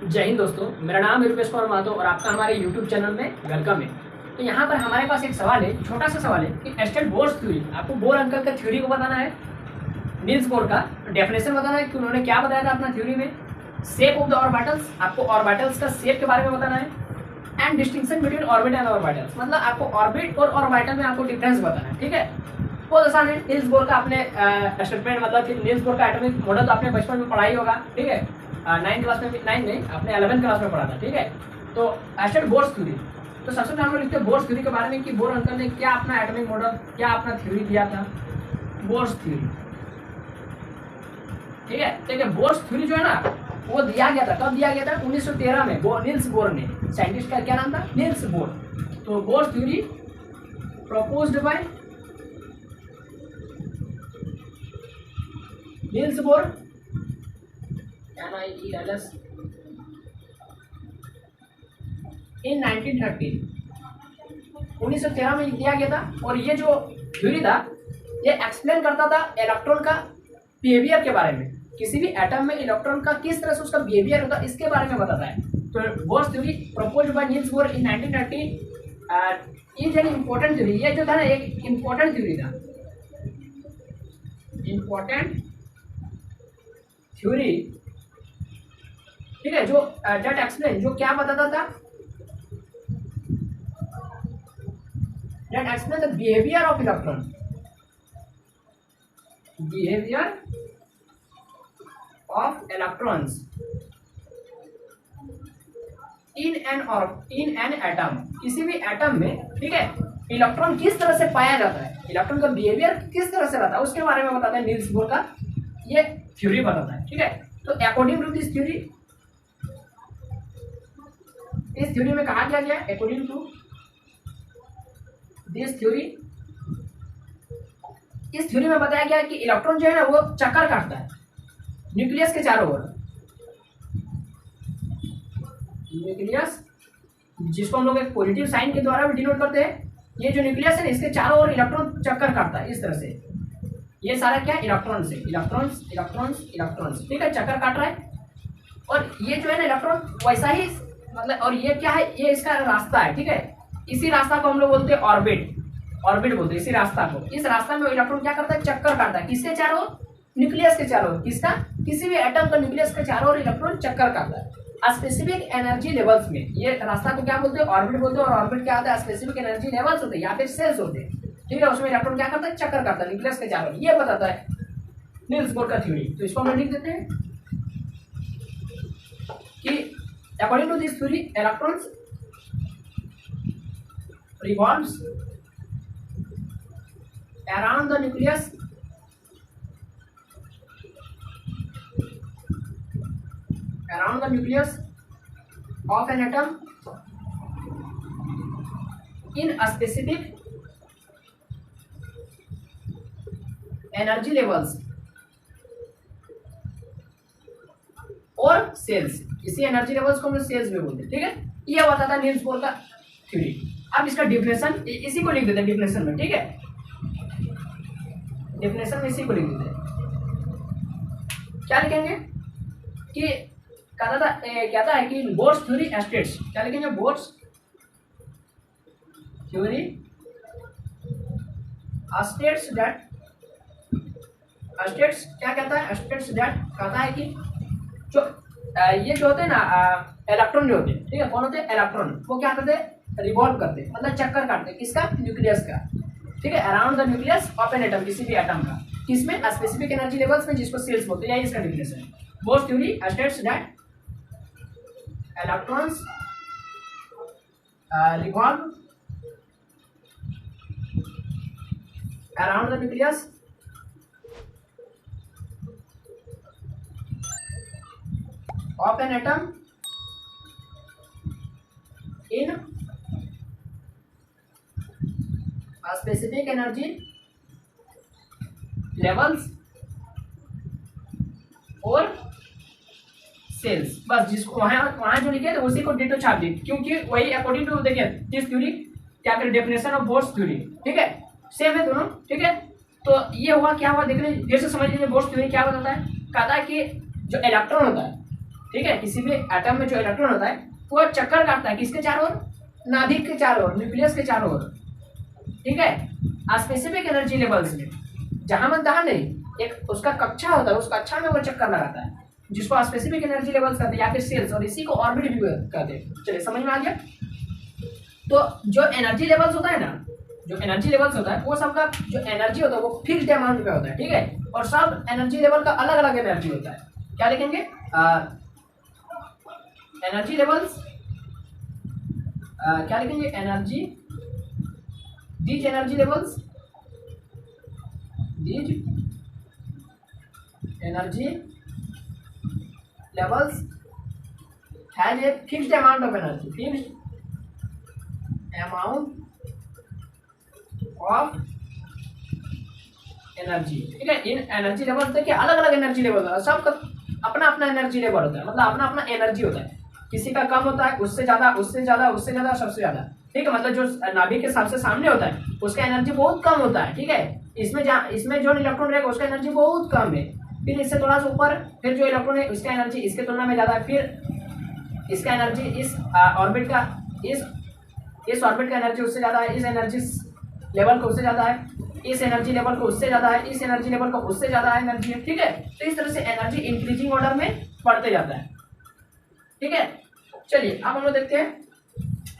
जय हिंद दोस्तों, मेरा नाम है रुपेश कुमार महतो और आपका हमारे YouTube चैनल में वेलकम है। तो यहाँ पर हमारे पास एक सवाल है, छोटा सा सवाल है कि एस्टेट बोर्स थ्योरी, आपको बोर अंकल का थ्योरी को बताना है, नील्स बोर का डेफिनेशन बताना है कि उन्होंने क्या बताया था अपना थ्योरी में, शेप ऑफ द ऑर्बिटल्स, आपको ऑर्बिटल्स का शेप के बारे में बताना है, and distinction between orbit and orbitals, मतलब आपको ऑर्बिट और ऑर्बिटल में आपको डिफरेंस बताना है। ठीक है, बहुत आसान है। नील्स बोर का आपने स्टेटमेंट मतलब कि नील्स बोर का एटॉमिक मॉडल तो आपने बचपन में पढ़ा ही होगा। ठीक है, 9th क्लास में, 9 नहीं, आपने 11th क्लास में पढ़ा था। ठीक है, तो एस्टेट बोर्स थ्योरी, तो सबसे पहले हम लोग लिखते हैं बोर्स थ्योरी के बारे में कि बोर अंकल ने क्या अपना एटॉमिक मॉडल, क्या अपना थ्योरी दिया था, बोर्स थ्योरी। ठीक है, देखिए बोर्स थ्योरी जो है ना वो दिया गया था, कब दिया गया था? 1913 में नील्स बोर ने, साइंटिस्ट का क्या नाम था? Niels Bohr. तो Bohr's theory proposed by Niels Bohr, NIELS, in 1913, 1913 में दिया गया था। और ये जो थ्योरी था ये एक्सप्लेन करता था इलेक्ट्रॉन का बिहेवियर के बारे में, किसी भी एटम में इलेक्ट्रॉन का किस तरह से उसका बिहेवियर होता है इसके बारे में बताता है। तो Bohr's theory proposed by Niels Bohr in 1930 is an important theory. ये जो था ना एक इम्पोर्टेंट थ्योरी था, इम्पोर्टेंट थ्योरी। ठीक है, जो डेट एक्सप्लेन, जो क्या बताता था, that explain the behaviour of electron, behaviour of electrons in an atom, किसी भी एटम में। ठीक है, इलेक्ट्रॉन किस तरह से पाया जाता है, इलेक्ट्रॉन का बिहेवियर किस तरह से रहता है उसके बारे में बताता है नील्स बोर का ये थ्योरी बताता है। ठीक है, तो अकॉर्डिंग टू दिस थ्योरी, इस थ्योरी में कहा गया अकॉर्डिंग टू दिस थ्योरी, इस थ्योरी में बताया गया कि इलेक्ट्रॉन जो है ना वो चक्कर काटता है न्यूक्लियस के चारों ओर। न्यूक्लियस, जिसको हम लोग एक पॉजिटिव साइन के द्वारा भी डिनोट करते हैं, ये जो न्यूक्लियस है ना इसके चारों ओर इलेक्ट्रॉन चक्कर काटता है इस तरह से। ये सारा क्या इलेक्ट्रॉन से, इलेक्ट्रॉन्स इलेक्ट्रॉन्स इलेक्ट्रॉन्स। ठीक है, चक्कर काट रहा है। और ये जो है ना इलेक्ट्रॉन वैसा ही, मतलब, और ये क्या है, ये इसका रास्ता है। ठीक है, इसी रास्ता को हम लोग बोलते हैं ऑर्बिट, ऑर्बिट बोलते हैं इसी रास्ता को। इस रास्ता में इलेक्ट्रॉन क्या करता है, चक्कर काटता है, किसके चारों ओर? न्यूक्लियस के चारों ओर। किसका? किसी भी एटम का न्यूक्लियस के चारों ओर इलेक्ट्रॉन चक्कर काटता है स्पेसिफिक एनर्जी लेवल्स में। ये रास्ता को क्या बोलते हैं? ऑर्बिट बोलते हैं। और ऑर्बिट क्या होता है? स्पेसिफिक एनर्जी लेवल्स होते हैं या फिर सेल्स होते हैं। ठीक है, उसमें इलेक्ट्रॉन क्या करता है, चक्कर काटता है न्यूक्लियस के चारों ओर। ये बताता है नील्स बोर का थ्योरी। तो इसको हम लिख देते हैं कि according to this theory electrons revolves around the nucleus of an atom in a specific energy levels और सेल्स। इसी एनर्जी लेवल्स को हम सेल्स में बोलते हैं। ठीक है, ये बताता है नील्स बोर का थ्योरी। अब इसका डिफिनेशन इसी को लिख देते हैं डिफिनेशन में। ठीक है, डिफिनेशन में इसी को लिख देते हैं। क्या लिखेंगे कि कहता है कि बोर्स थ्योरी स्टेट्स, क्या लिखेंगे? बोर्स थ्योरी स्टेट्स क्या कहता है? स्टेट्स दैट कहता है कि जो ये जो होते हैं ना इलेक्ट्रॉन जो होते हैं, ठीक है, कौन होते हैं? इलेक्ट्रॉन। वो क्या करते हैं? रिवॉल्व करते हैं, मतलब चक्कर काटते हैं। किसका? न्यूक्लियस का। ठीक है, around the nucleus of N atom, किसी भी एटम का। किसमें? स्पेसिफिक एनर्जी लेवल्स में, जिसको सेल्स बोलते हैं। यही इसका डिफिनेशन है। Bourse theory states that electrons revolve around the nucleus of an atom in a specific energy levels और सेल्स। बस जिसको वहां जो लिखे थे उसी को डिटो छाप दी, क्योंकि वही अकॉर्डिंग टू, देखिए दिस थ्योरी क्या फिर डेफिनेशन ऑफ बोर्स थ्योरी। ठीक है, सेम है दोनों। ठीक है, तो ये हुआ क्या हुआ, देख लीजिए, फिर से समझ लीजिए बोर्स थ्योरी क्या बताता है। कहता है कि जो इलेक्ट्रॉन होता है, ठीक है, किसी भी एटम में जो इलेक्ट्रॉन होता है वो चक्कर काटता है किसके चारों ओर, नाभिक के चारों ओर, न्यूक्लियस के चारों ओर, ठीक है। स्पेसिफिक एनर्जी लेवल्स में जहां मन तहां नहीं, एक उसका कक्षा होता है, उस कक्षा में वो चक्कर लगाता है, जिसको स्पेसिफिक एनर्जी लेवल्स कहते हैं या फिर सेल्स, और इसी को ऑर्बिट भी कहते हैं। चलिए समझ में आ गया। तो जो एनर्जी लेवल्स होता है ना, जो एनर्जी लेवल्स होता है वो सबका जो एनर्जी होता है वो फिक्स्ड अमाउंट पे होता है, ठीक है। और सब एनर्जी लेवल का अलग अलग एनर्जी होता है। क्या लिखेंगे, एनर्जी लेवल्स, क्या लिखेंगे, energy, these energy levels, these energy levels has a fixed amount of energy, fixed amount of energy, ठीक है। इन एनर्जी लेवल देखिए अलग अलग एनर्जी लेवल होता है, सबका अपना अपना एनर्जी लेवल होता है, मतलब अपना अपना एनर्जी होता है। किसी का कम होता है, उससे ज्यादा, उससे ज्यादा, उससे ज्यादा, सबसे ज्यादा, ठीक है। मतलब जो नाभिक के सबसे सामने होता है उसका एनर्जी बहुत कम होता है, ठीक है। इसमें जो इलेक्ट्रॉन रहेगा उसका एनर्जी बहुत कम है। फिर इससे थोड़ा सा ऊपर फिर जो इलेक्ट्रॉन है उसका एनर्जी इसके तुलना में ज्यादा है। फिर इसका एनर्जी इस ऑर्बिट का, इस ऑर्बिट का एनर्जी उससे ज्यादा है, इस एनर्जी लेवल को उससे ज्यादा है, इस एनर्जी लेवल को उससे ज्यादा है, इस एनर्जी लेवल को उससे ज्यादा है एनर्जी है, ठीक है। तो इस तरह से एनर्जी इंक्रीजिंग ऑर्डर में बढ़ते जाता है, ठीक है। चलिए अब हम लोग देखते हैं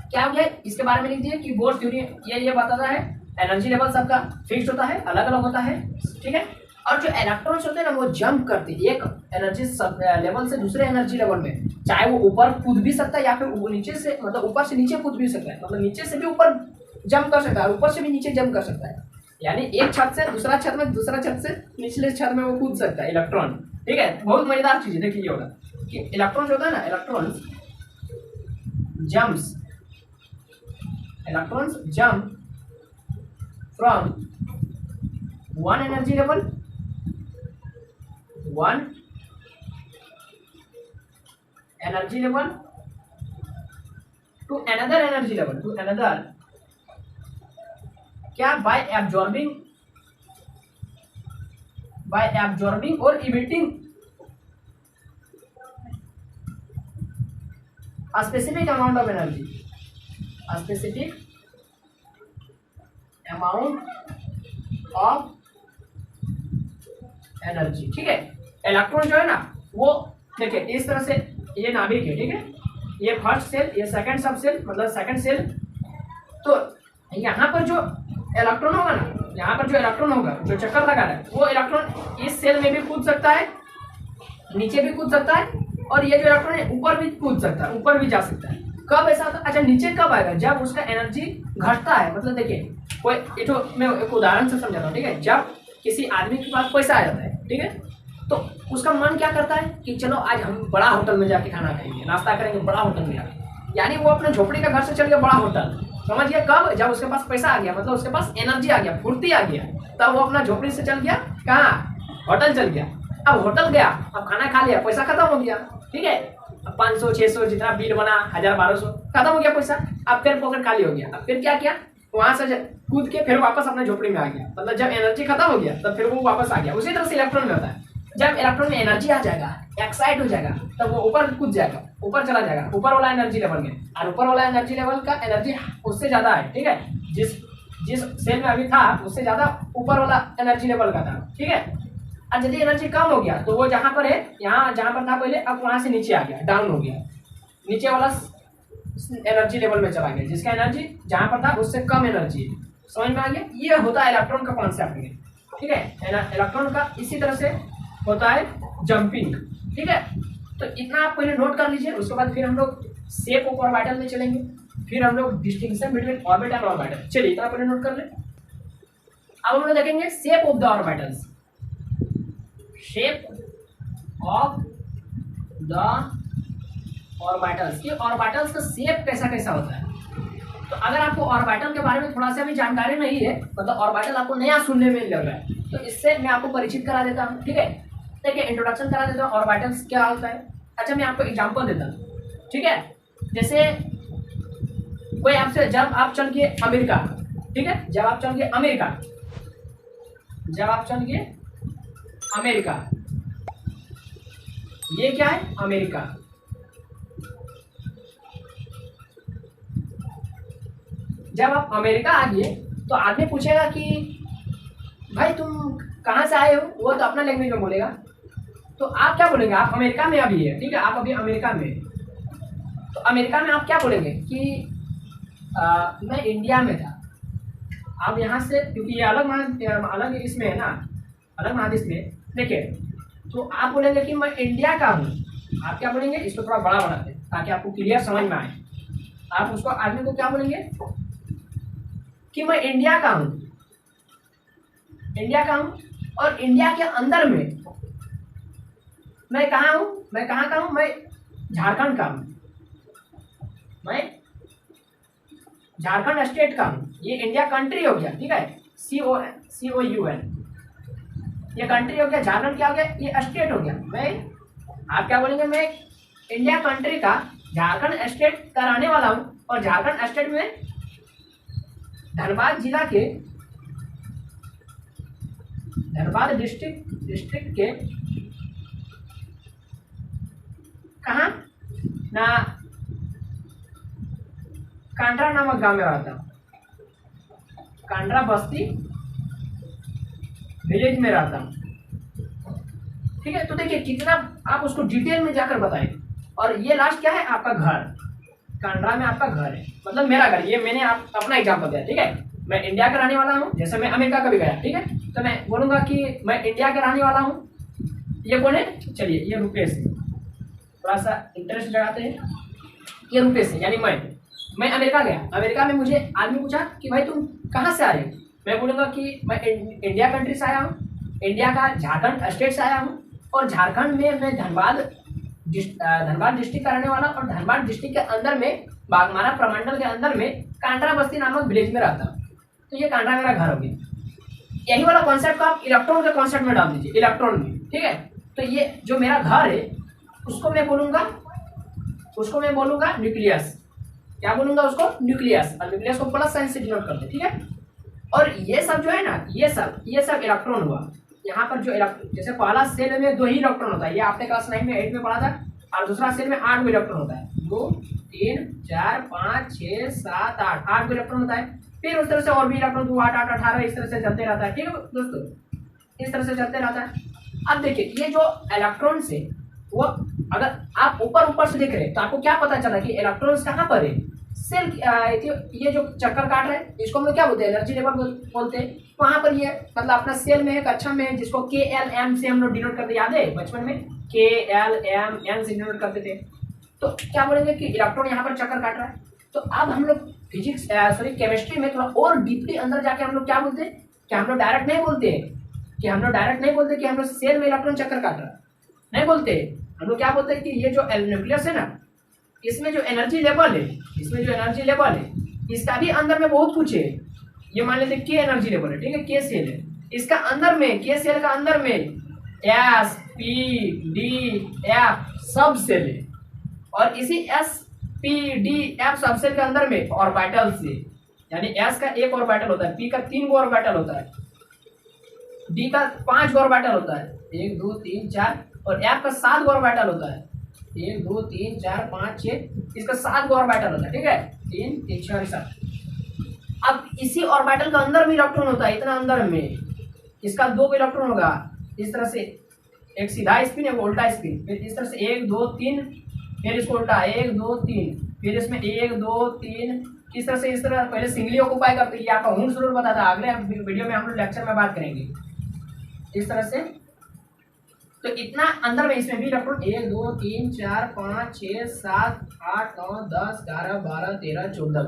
क्या हो गया, इसके बारे में लिख दिए कि बोर्ड थ्योरी ये बताता है एनर्जी लेवल सबका फिक्स्ड होता है, अलग अलग होता है, ठीक है। और जो इलेक्ट्रॉन्स होते हैं ना वो जंप करते हैं एक एनर्जी लेवल से दूसरे एनर्जी लेवल में, चाहे वो ऊपर कूद भी सकता है या फिर नीचे से, मतलब ऊपर से नीचे कूद भी सकता है, मतलब नीचे से भी ऊपर जंप कर सकता है, ऊपर से भी नीचे जंप कर सकता है। यानी एक छत से दूसरा छत में, दूसरा छत से निचले छत में वो कूद सकता है इलेक्ट्रॉन, ठीक है। बहुत मजेदार चीज है, देखिए होगा कि इलेक्ट्रॉन होता है ना, electrons jump from one energy level to another energy level, to another, क्या, बाय एब्जॉर्बिंग और emitting a specific amount of energy, a specific amount of energy, ठीक है। इलेक्ट्रॉन जो है ना वो देखिए इस तरह से, ये नाभिक है, ठीक है, ये फर्स्ट सेल, ये सेकंड सब सेल, मतलब सेकंड सेल। तो यहाँ पर जो इलेक्ट्रॉन होगा ना, यहाँ पर जो इलेक्ट्रॉन होगा जो चक्कर लगा रहा है वो इलेक्ट्रॉन इस सेल में भी कूद सकता है, नीचे भी कूद सकता है, और ये जो इलेक्ट्रॉन है ऊपर भी कूद सकता है, ऊपर भी जा सकता है। कब ऐसा होता है, अच्छा नीचे कब आएगा, जब उसका एनर्जी घटता है। मतलब देखिए कोई मैं एक उदाहरण से समझाता हूँ, ठीक है। जब किसी आदमी के पास पैसा आ जाता है, ठीक है, तो उसका मन क्या करता है कि चलो आज हम बड़ा होटल में जाके खाना खाएंगे, नाश्ता करेंगे बड़ा होटल में जाके। यानी वो अपने झोपड़ी का घर से चल गया बड़ा होटल, समझ गया। कब, जब उसके पास पैसा आ गया, मतलब उसके पास एनर्जी आ गया, फुर्ती आ गया, तब वो अपना झोपड़ी से चल गया कहाँ, होटल चल गया। अब होटल गया, अब खाना खा लिया, पैसा खत्म हो गया, ठीक है। अब 500 600 जितना बिल बना, 1000 1200 खत्म हो गया पैसा। अब फिर पॉकेट खाली हो गया। अब फिर क्या किया, वहां से कूद के फिर वापस अपने झोपड़ी में आ गया। मतलब जब एनर्जी खत्म हो गया तब फिर वो वापस आ गया। उसी तरह से इलेक्ट्रॉन में होता है, जब इलेक्ट्रॉन में एनर्जी आ जाएगा, एक्साइट हो जाएगा, तब वो ऊपर कूद जाएगा, ऊपर चला जाएगा, ऊपर वाला एनर्जी लेवल में। और ऊपर वाला एनर्जी लेवल का एनर्जी उससे ज्यादा है, ठीक है। जिस सेल में अभी था उससे ज्यादा ऊपर वाला एनर्जी लेवल का था, ठीक है। और यदि एनर्जी कम हो गया तो वो जहाँ पर है, यहाँ जहाँ पर था पहले, अब वहाँ से नीचे आ गया, डाउन हो गया, नीचे वाला एनर्जी लेवल में चला गया, जिसका एनर्जी जहाँ पर था उससे कम एनर्जी है। समझ में आ गया, ये होता है इलेक्ट्रॉन का कॉन्सेप्ट में, ठीक है। इलेक्ट्रॉन का इसी तरह से होता है जंपिंग, ठीक है। तो इतना आप पहले नोट कर लीजिए। उसके बाद फिर हम लोग शेप ऑफ ऑर्बिटल में चलेंगे, फिर हम लोग distinction between orbit and orbital. चलिए इतना पहले नोट कर ले। अब हम लोग देखेंगे shape of the orbitals, shape of the orbitals, कि ऑर्बिटल्स का शेप कैसा कैसा होता है। तो अगर आपको ऑर्बिटल के बारे में थोड़ा सा भी जानकारी नहीं है, मतलब ऑर्बिटल आपको नया सुनने में लग रहा है, तो इससे मैं आपको परिचित करा देता हूँ, ठीक है। देखिए इंट्रोडक्शन करा देता हूँ ऑर्बिटल्स क्या होता है। अच्छा मैं आपको एग्जांपल देता हूँ, ठीक है। जैसे कोई आपसे, जब आप चल गए अमेरिका, ठीक है, जब आप चल गए अमेरिका, ये क्या है, अमेरिका, जब आप अमेरिका आ गए तो आदमी पूछेगा कि भाई तुम कहाँ से आए हो, वो तो अपना लैंग्वेज में बोलेगा। तो आप क्या बोलेंगे? आप अमेरिका में अभी है, ठीक है, आप अभी अमेरिका में है। तो अमेरिका में आप क्या बोलेंगे कि मैं इंडिया में था। आप यहाँ से, क्योंकि ये अलग इसमें है ना, अलग महादेश में, देखिए, तो आप बोलेंगे कि मैं इंडिया का हूँ। आप क्या बोलेंगे? इसको थोड़ा बड़ा बनाते हैं ताकि आपको क्लियर समझ में आए। आप उसको आदमी को क्या बोलेंगे कि मैं इंडिया का हूँ, इंडिया का हूँ, और इंडिया के अंदर में मैं कहाँ हूँ? मैं कहाँ का हूँ? मैं झारखंड का हूँ, मैं झारखंड स्टेट का हूँ। ये इंडिया कंट्री हो गया, ठीक है, COUN, ये कंट्री हो गया। झारखंड क्या हो गया? ये स्टेट हो गया। आप क्या बोलेंगे? मैं इंडिया कंट्री का झारखंड स्टेट का रहने वाला हूँ, और झारखंड स्टेट में धनबाद जिला के, धनबाद डिस्ट्रिक्ट के कहाँ ना, कांड्रा नामक गांव में रहता हूँ, कांड्रा बस्ती विलेज में रहता हूँ, ठीक है। तो देखिए कितना आप उसको डिटेल में जाकर बताएं। और ये लास्ट क्या है? आपका घर, कांड्रा में आपका घर है, मतलब मेरा घर। ये मैंने अपना एग्जाम्पल दिया, ठीक है। मैं इंडिया का रहने वाला हूँ, जैसे मैं अमेरिका का भी गया, ठीक है, तो मैं बोलूँगा कि मैं इंडिया का रहने वाला हूँ। ये कौन है? चलिए, ये रुपेश है, थोड़ा सा इंटरेस्ट लगाते हैं। ये रुपेश है, यानी मैं अमेरिका गया। अमेरिका में मुझे आदमी पूछा कि भाई तुम कहाँ से आ रहे हो? मैं बोलूँगा कि मैं इंडिया कंट्री से आया हूँ, इंडिया का झारखंड स्टेट से आया हूँ, और झारखंड में मैं धनबाद डिस्ट्रिक्ट का रहने वाला, और धनबाद डिस्ट्रिक्ट के अंदर में बागमारा प्रमंडल के अंदर में कांड्रा बस्ती नामक विलेज में रहता हूँ। तो ये कांड्रा मेरा घर हो गया। यही वाला कॉन्सेप्ट को आप इलेक्ट्रॉन के कॉन्सेप्ट में डाल दीजिए, इलेक्ट्रॉन में, ठीक है। तो ये जो मेरा घर है उसको मैं बोलूँगा न्यूक्लियस। क्या बोलूँगा उसको? न्यूक्लियस। और न्यूक्लियस को प्लस साइन से डिनोट करते, ठीक है। और ये सब जो है ना, ये सब इलेक्ट्रॉन हुआ। यहाँ पर जो जैसे पहला सेल में 2 ही इलेक्ट्रॉन होता है, ये आपने क्लास 9 में 8 में पढ़ा था, और दूसरा सेल में 8 इलेक्ट्रॉन होता है। 2 3 4 5 6 7 8 इलेक्ट्रॉन होता है। फिर उस तरह से और भी इलेक्ट्रॉन 2 8 8 18 इस तरह से चलते रहता है, ठीक है दोस्तों, इस तरह से चलते रहता है। अब देखिए ये जो इलेक्ट्रॉन से वो, अगर आप ऊपर से देख रहे हैं तो आपको क्या पता चला कि इलेक्ट्रॉन्स कहाँ पर है? सेल, ये जो चक्कर काट रहा है इसको हम लोग क्या बोलते हैं? एनर्जी लेवल बोलते हैं। वहां पर ये मतलब अपना सेल में है, कक्षा में है, जिसको KLM से हम लोग डिनोट करते, याद है बचपन में KLMN से डिनोट करते थे। तो क्या बोलेंगे कि इलेक्ट्रॉन यहाँ पर चक्कर काट रहा है। तो अब हम लोग केमिस्ट्री में थोड़ा और डीपली अंदर जाके हम लोग क्या बोलते हैं कि हम लोग डायरेक्ट नहीं बोलते कि हम लोग सेल में इलेक्ट्रॉन चक्कर काट रहा है, नहीं बोलते। हम लोग क्या बोलते हैं कि ये जो न्यूक्लियस है ना, इसमें जो एनर्जी लेवल है, इसका भी अंदर में बहुत कुछ है। ये मान लेते के एनर्जी लेवल है, ठीक है, के सेल है, इसका अंदर में, के सेल का अंदर में S P D F सब सेल है, और इसी S P D F सब सेल के अंदर में ऑर्बिटल से, यानी S का 1 ऑर्बिटल होता है, P का 3 ऑर्बिटल होता है, D का 5 ऑर्बिटल होता है, 1 2 3 4, और F का 7 ऑर्बिटल होता है, 1 2 3 4 5 6, इसका 7 ऑर्बिटल होता है, ठीक है, 3 3 4 7। अब इसी ऑर्बिटल का अंदर में इलेक्ट्रॉन होता है, इतना अंदर में, इसका 2 इलेक्ट्रॉन होगा, इस तरह से एक सीधा स्पिन, एक उल्टा स्पिन, फिर इस तरह से 1 2 3, फिर इसको उल्टा 1 2 3, फिर इसमें 1 2 3, इस तरह से, इस तरह पहले सिंगली ऑक्यूपाई करते हैं। ये आपका हुंड जरूर पता था, अगले वीडियो में हम लोग लेक्चर में बात करेंगे इस तरह से। तो इतना अंदर में इसमें भी इलेक्ट्रॉन 1 2 3 4 5 6 7 8 9 10 11 12 13 14।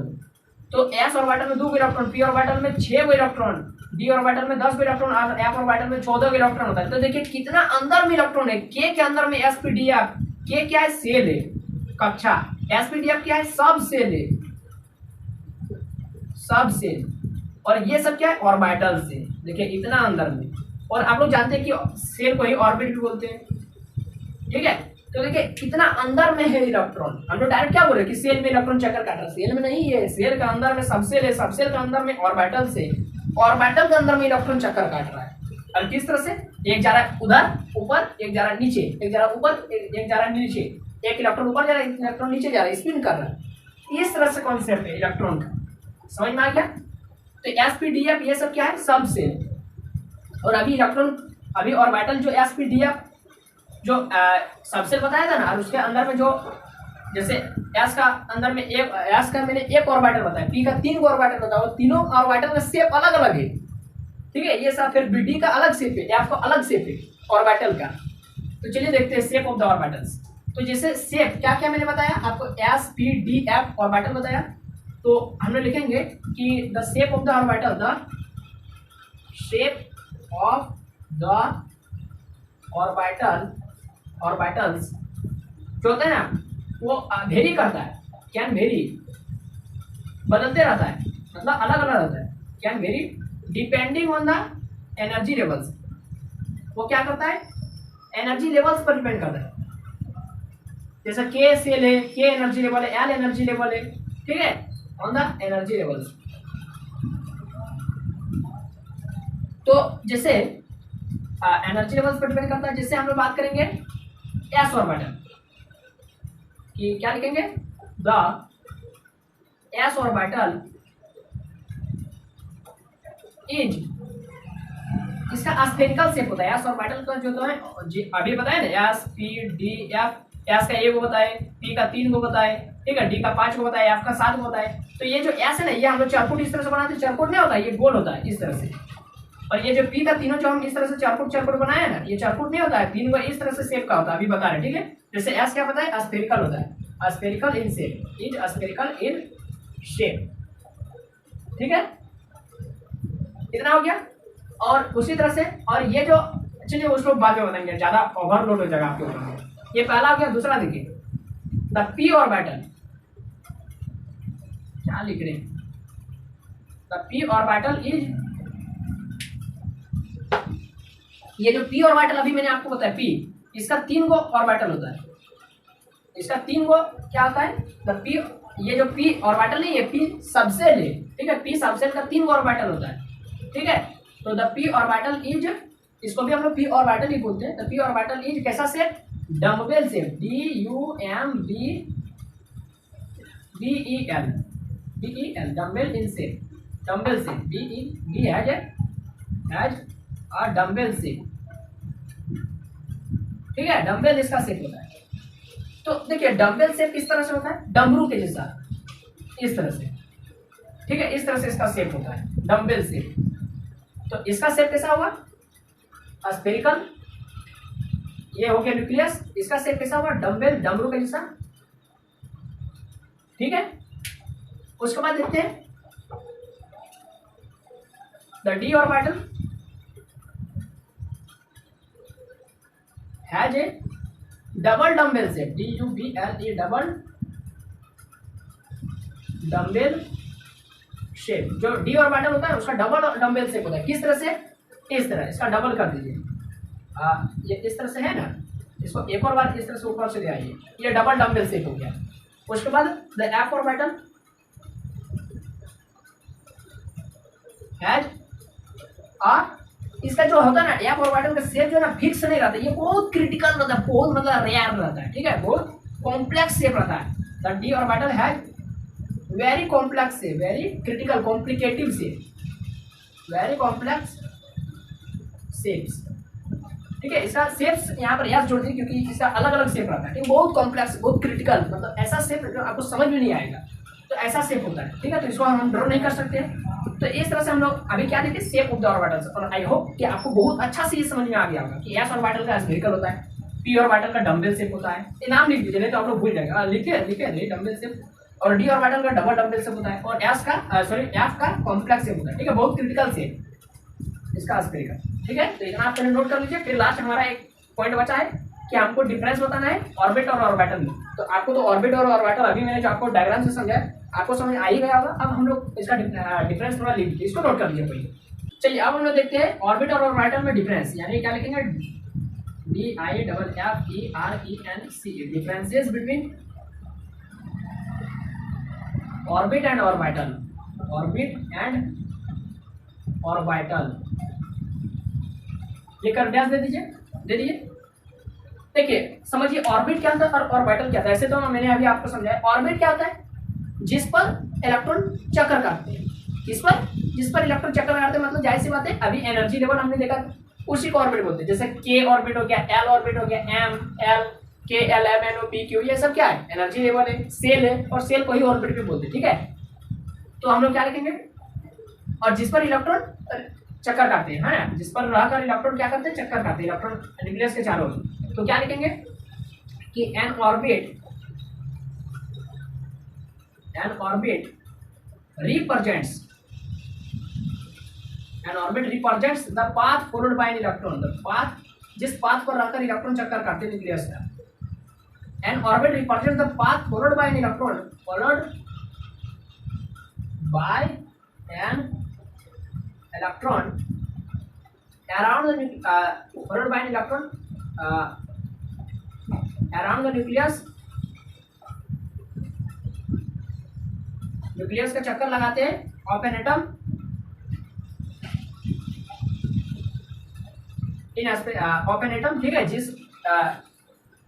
तो S ऑर्बिटल में 2 इलेक्ट्रॉन, P ऑर्बिटल में 6 इलेक्ट्रॉन, D ऑर्बिटल में 10 इलेक्ट्रॉन, और F ऑर्बिटल में 14 इलेक्ट्रॉन होता है। तो देखिए कितना अंदर में इलेक्ट्रॉन है। K के अंदर में S P D F, K क्या है? सेल है, कक्षा। S P D F क्या है? सब सेल है, सब सेल। और ये सब क्या है? ऑर्बिटल से। देखिए इतना अंदर में। और आप लोग जानते हैं कि सेल को ही ऑर्बिट भी बोलते हैं, ठीक है। तो देखिए कितना अंदर में है इलेक्ट्रॉन। हम लोग डायरेक्ट क्या बोल रहे हैं कि सेल में इलेक्ट्रॉन चक्कर काट रहा है, सेल में नहीं है, सेल का अंदर में सबसेल है, सबसेल का अंदर में ऑर्बिटल से, ऑर्बिटल के अंदर में इलेक्ट्रॉन चक्कर काट रहा है। और किस तरह से? एक जा रहा है उधर ऊपर, एक जा रहा है नीचे, एक जा रहा है ऊपर, एक जा रहा है नीचे, एक इलेक्ट्रॉन ऊपर जा रहा है, एक इलेक्ट्रॉन नीचे जा रहा है, स्पिन कर रहा है। इस तरह से कॉन्सेप्ट है इलेक्ट्रॉन का। समझ में आ गया? तो sp-df ये सब क्या है, सब सेल। और अभी इलेक्ट्रॉन, अभी ऑर्बिटल जो sp-df जो सबसेल बताया था ना, और उसके अंदर में जो जैसे s का अंदर में एक s का मैंने एक ऑर्बिटल बताया, p का 3 ऑर्बिटल बताया, वो तीनों ऑर्बिटल का शेप अलग अलग है, ठीक है। ये सब फिर bd का अलग शेप है, f का अलग शेप है ऑर्बिटल का। तो चलिए देखते हैं शेप ऑफ द ऑर्बिटल्स। तो जैसे शेप क्या क्या मैंने बताया आपको, sp-df ऑर्बिटल बताया, तो हम लोग लिखेंगे कि the shape of the orbital, the shape of the orbitals जो होता है ना, वो वेरी करता है, कैन वेरी, बदलते रहता है, मतलब अलग अलग रहता है, can very depending on the energy levels. वो क्या करता है, एनर्जी लेवल्स पर डिपेंड करता है। जैसे के सेल है, के एनर्जी लेवल है, एल एनर्जी लेवल है, ठीक है, ऑन द एनर्जी लेवल्स। तो जैसे एनर्जी लेवल्स पर डिपेंड करता है। जैसे हम लोग बात करेंगे एस ऑर्बिटल कि क्या लिखेंगे, द एस ऑर्बिटल इज, इसका स्फेरिकल शेप होता है। एस ऑर्बिटल का जो तो है अभी बताया ना, S P D F, S का 1 को बताए, पी का 3 को बताए, ठीक है, डी का 5 को बताए, एफ का 7 को बताए। तो ये जो एस है ना, ये हम लोग चरकुट इस तरह से बनाते हैं, चरकुट नहीं होता, ये गोल होता है इस तरह से। और ये जो पी का तीनों जो हम इस तरह से चरकुट बनाए ना, ये चरकुट नहीं होता है, 3 को इस तरह से शेप का होता है, अभी बता रहे, ठीक है। जैसे एस क्या पता है, स्फेरिकल होता है, spherical in shape, is spherical in shape, ठीक है, इतना हो गया। और उसी तरह से, और ये जो, चलिए उसको बाद में बताएंगे, ज्यादा ओवरलोड हो जाएगा आपके ऊपर। ये पहला हो गया। दूसरा देखिए, द पी ऑर्बिटल, क्या लिख रहे हैं, द पी ऑर्बिटल इज, ये जो पी ऑर्बिटल अभी मैंने आपको बताया, पी, इसका 3 को ऑर्बिटल होता है, इसका 3 को क्या होता है, द पी, ये जो पी ऑर्बिटल नहीं, ये पी सबसेल है, ठीक है, पी सबसेल का 3 को ऑर्बिटल होता है, ठीक है। तो द पी ऑर्बिटल इज, इसको भी हम लोग पी ऑर्बिटल ही बोलते हैं। द पी ऑर्बिटल इज कैसा shape, dumbbell shape, DUMBEL, dumbbell in shape, dumbbell shape, D has a dumbbell shape, ठीक है, डम्बेल इसका शेप होता है। तो देखिए डम्बेल शेप किस तरह से होता है, डमरू के जैसा, इस तरह से, ठीक है, इस तरह से इसका शेप होता है, डम्बेल शेप। तो इसका शेप कैसा होगा, स्फेरिकल, ये हो गया न्यूक्लियस, इसका शेप कैसा होगा, डम्बेल, डमरू के जैसा, ठीक है। उसके बाद देखते हैं the d orbital has A double dumbbell shape, DUBLE, double dumbbell shape. जो डी ऑर्बिटल होता है उसका डबल डम्बेल शेप होता है। किस तरह से, इस तरह, इसका डबल कर दीजिए, ये इस तरह से है ना, इसको एक और बार इस तरह से ऊपर से ले आइए, ये डबल डम्बेल शेप हो गया। उसके बाद द एफ ऑर्बिटल हैज आ, इसका जो होता है ना एफ ऑर्बिटल का शेप जो है ना फिक्स नहीं रहता, ये बहुत क्रिटिकल रहता है, बहुत मतलब रेयर रहता है, ठीक है, बहुत कॉम्प्लेक्स शेप रहता है। The d orbital has very complex shape, very critical, complicative shape, very complex shapes, ठीक है। इसका शेप्स यहाँ पर याद जोड़ दीजिए क्योंकि इसका अलग अलग शेप रहता है, ठीक है, बहुत कॉम्प्लेक्स, बहुत क्रिटिकल, मतलब ऐसा शेप जो आपको समझ में नहीं आएगा, तो ऐसा शेप होता है, ठीक है। तो इसको हम ड्रॉ नहीं कर सकते। तो इस तरह से हम लोग अभी क्या देखे, शेप ऑफ द ऑर्बिटल्स। और आई होप कि आपको बहुत अच्छा से ये समझ में आ गया होगा कि एस ऑर्बिटल का स्फेरिकल होता है, पी ऑर्बिटल का डम्बेल शेप होता है, ये नाम लिख दीजिए नहीं तो आप लोग भूल जाएगा, लिखे डम्बेल शेप। और डी ऑर्बिटल का डबल डम्बेल शेप होता है, और एस का एफ का कॉम्प्लेक्स शेप होता है, ठीक है, बहुत क्रिटिकल शेप इसका स्फेरिकल, ठीक है। तो इतना आप पहले नोट कर लीजिए। फिर लास्ट हमारा एक पॉइंट बचा है कि हमको डिफरेंस बताना है ऑर्बिट और ऑर्बिटल में। तो आपको तो ऑर्बिट और ऑर्बिटल अभी मैंने जो आपको डायग्राम से समझाया आपको समझ आ ही गया होगा। अब हम लोग इसका डिफरेंस थोड़ा लिख लीजिए, इसको नोट कर लीजिए पहले। चलिए अब हम लोग देखते हैं ऑर्बिट और ऑर्बिटल में डिफरेंस, यानी क्या लिखेंगे, DIFFERENCE, differences between orbit and orbital, orbit and orbital, लिखकर डैश दे दीजिए। देखिए समझिए ऑर्बिट क्या होता है और ऑर्बिटल क्या होता है। ऐसे तो मैंने अभी आपको समझाया। ऑर्बिट क्या होता है, जिस पर इलेक्ट्रॉन चक्कर काटते हैं। किस पर? जिस पर इलेक्ट्रॉन चक्कर काटते हैं, मतलब जाहिर सी बात है अभी एनर्जी लेवल हमने देखा उसी को ऑर्बिट बोलते हैं। जैसे के ऑर्बिट हो गया, एल ऑर्बिट हो गया, M L K L M N O P Q, ये सब क्या है? एनर्जी लेवल है, सेल है, और सेल को ही ऑर्बिट भी बोलते हैं। ठीक है, तो हम लोग क्या लिखेंगे? और जिस पर इलेक्ट्रॉन चक्कर काटते हैं, है जिस पर रहकर इलेक्ट्रॉन क्या करते हैं? चक्कर काटते हैं इलेक्ट्रॉन न्यूक्लियस के चारों ओर। तो क्या लिखेंगे कि N orbit represents the path followed by an electron, the path जिस पाथ पर रहकर इलेक्ट्रॉन चक्कर काटते हैं न्यूक्लियस का। N orbit represents the path followed by an electron, followed by an electron around the nucleus, nucleus का चक्कर लगाते हैं of an atom in of an atom. ठीक है, जिस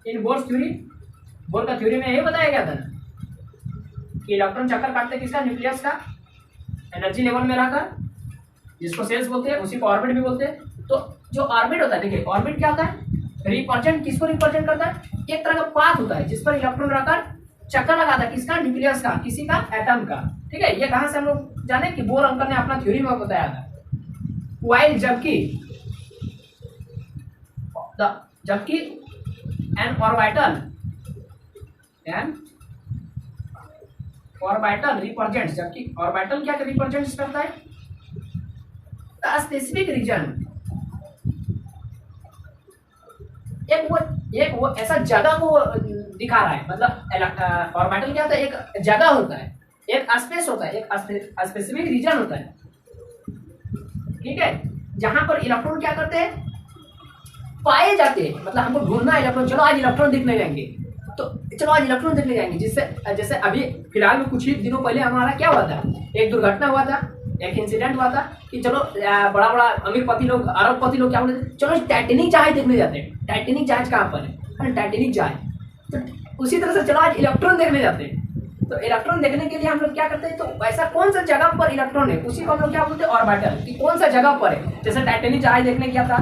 इन बोर्स थ्योरी, बोर का थ्योरी में यही बताया गया था कि इलेक्ट्रॉन चक्कर काटते हैं किसका? न्यूक्लियस का, एनर्जी लेवल में रहकर, जिसको सेल्स बोलते हैं, उसी को ऑर्बिट भी बोलते हैं। तो जो ऑर्बिट होता है, देखिए ऑर्बिट क्या होता है? रिप्रेजेंट किसको रिप्रेजेंट करता है? एक तरह का पाथ होता है जिस पर इलेक्ट्रॉन रहकर चक्कर लगाता है किसका? न्यूक्लियस का, किसी का? एटम का। ठीक है, ये कहां से हम लोग जाने कि बोर अंकल ने अपना थ्योरी में बताया था। वाइल जबकि एन ऑर्बिटल रिप्रेजेंट्स, जबकि ऑर्बिटल क्या रिप्रेजेंट्स करता है? द स्पेसिफिक रीजन, एक वो ऐसा जगह को दिखा रहा है। मतलब ऑर्बिटल क्या होता है? एक जगह होता है, एक स्पेस होता है, एक स्पेसिफिक रीजन होता है। ठीक है, जहां पर इलेक्ट्रॉन क्या करते हैं? पाए जाते हैं। मतलब हमको ढूंढना है इलेक्ट्रॉन, चलो आज इलेक्ट्रॉन देखने जाएंगे, तो चलो आज इलेक्ट्रॉन देखने जाएंगे। जिससे जैसे अभी फिलहाल में कुछ ही दिनों पहले हमारा क्या हुआ था? एक दुर्घटना हुआ था, एक इंसिडेंट हुआ था कि चलो बड़ा बड़ा अमीरपति लोग, अरबपति लोग क्या बोलते थे? चलो टाइटेनिक जहाज देखने जाते हैं। टाइटेनिक जहाज कहाँ पर है? टाइटेनिक जहाज। तो उसी तरह से चलो आज इलेक्ट्रॉन देखने जाते हैं। तो इलेक्ट्रॉन देखने के लिए हम लोग क्या करते हैं? तो ऐसा कौन सा जगह पर इलेक्ट्रॉन है, उसी को हम लोग क्या बोलते हैं? ऑर्बिटल। कि कौन सा जगह पर है? जैसे टाइटेनिक जहाज देखने गया था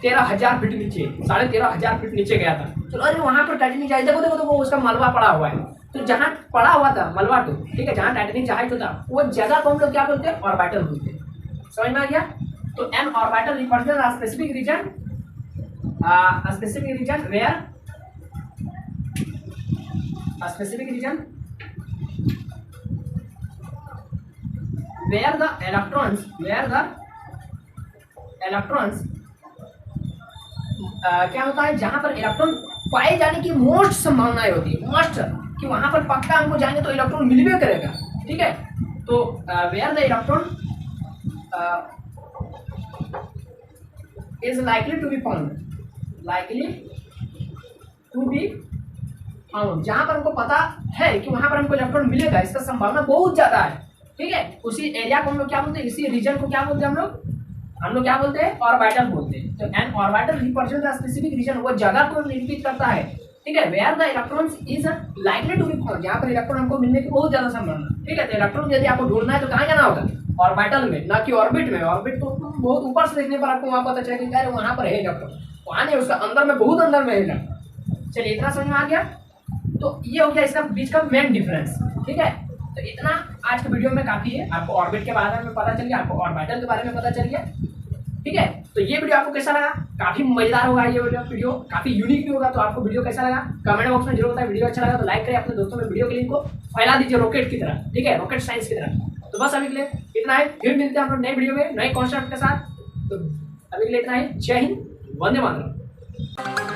13,000 फीट नीचे, 13,500 फीट नीचे गया था। चलो अरे वहां पर टाइटेनिक जहाज देखो देखो, तो वो उसका मलबा पड़ा हुआ है। तो जहां पड़ा हुआ था मलबा, तो ठीक है, जहां टाइटेनिक जहाज था वो जगह को हम लोग क्या बोलते हैं? ऑर्बिटल बोलते हैं। समझ में आ गया? तो an orbital represents a specific region where the electrons क्या होता है? जहां पर इलेक्ट्रॉन पाए जाने की मोस्ट संभावनाएं होती है। मोस्ट कि वहां पर पक्का हमको जाएंगे तो इलेक्ट्रॉन मिलवे करेगा। ठीक है, तो where the electron is likely to be found, जहां पर हमको पता है कि वहां पर हमको इलेक्ट्रॉन मिलेगा, इसका संभावना बहुत ज्यादा है। ठीक है, उसी एरिया को हम लोग क्या बोलते हैं? इसी रीजन को क्या बोलते हैं? हम लोग क्या बोलते हैं? ऑर्बिटल बोलते हैं। तो an orbital represents the specific region, वो जगह को निरूपित करता है। ठीक है, where the electrons is likely to be found, जहां पर इलेक्ट्रॉन हमको मिलने की बहुत ज्यादा संभावना। ठीक है, तो इलेक्ट्रॉन यदि आपको ढूंढना है तो कहां जाना होगा? ऑर्बिटल में, ना कि ऑर्बिट में। ऑर्बिट तो बहुत ऊपर से देखने पर आपको वहां पता चलेगा अरे वहां पर है इलेक्ट्रॉन, वहां नहीं, उसका अंदर में, बहुत अंदर में है इलेक्ट्रॉन। चलिए, इतना समझ में आ गया? तो ये हो गया इसका बीच का मेन डिफरेंस। ठीक है, तो इतना आज के वीडियो में काफी है। आपको ऑर्बिट के बारे में पता चल गया, आपको ऑर्बिटल के बारे में पता चल गया। ठीक है, तो ये वीडियो आपको कैसा लगा? काफी मजेदार होगा ये वीडियो, काफी यूनिक भी होगा। तो आपको वीडियो कैसा लगा कमेंट बॉक्स में जरूर बताएं। वीडियो अच्छा लगा तो लाइक करें, अपने दोस्तों में वीडियो के लिंक को फैला दीजिए रॉकेट की तरह। ठीक है, रॉकेट साइंस की तरह। तो बस अभी के लिए इतना है, फिर मिलते हैं हम लोग नए वीडियो में नए कॉन्सेप्ट के साथ। तो अभी के लिए इतना है। जय हिंद, वंदे मातरम।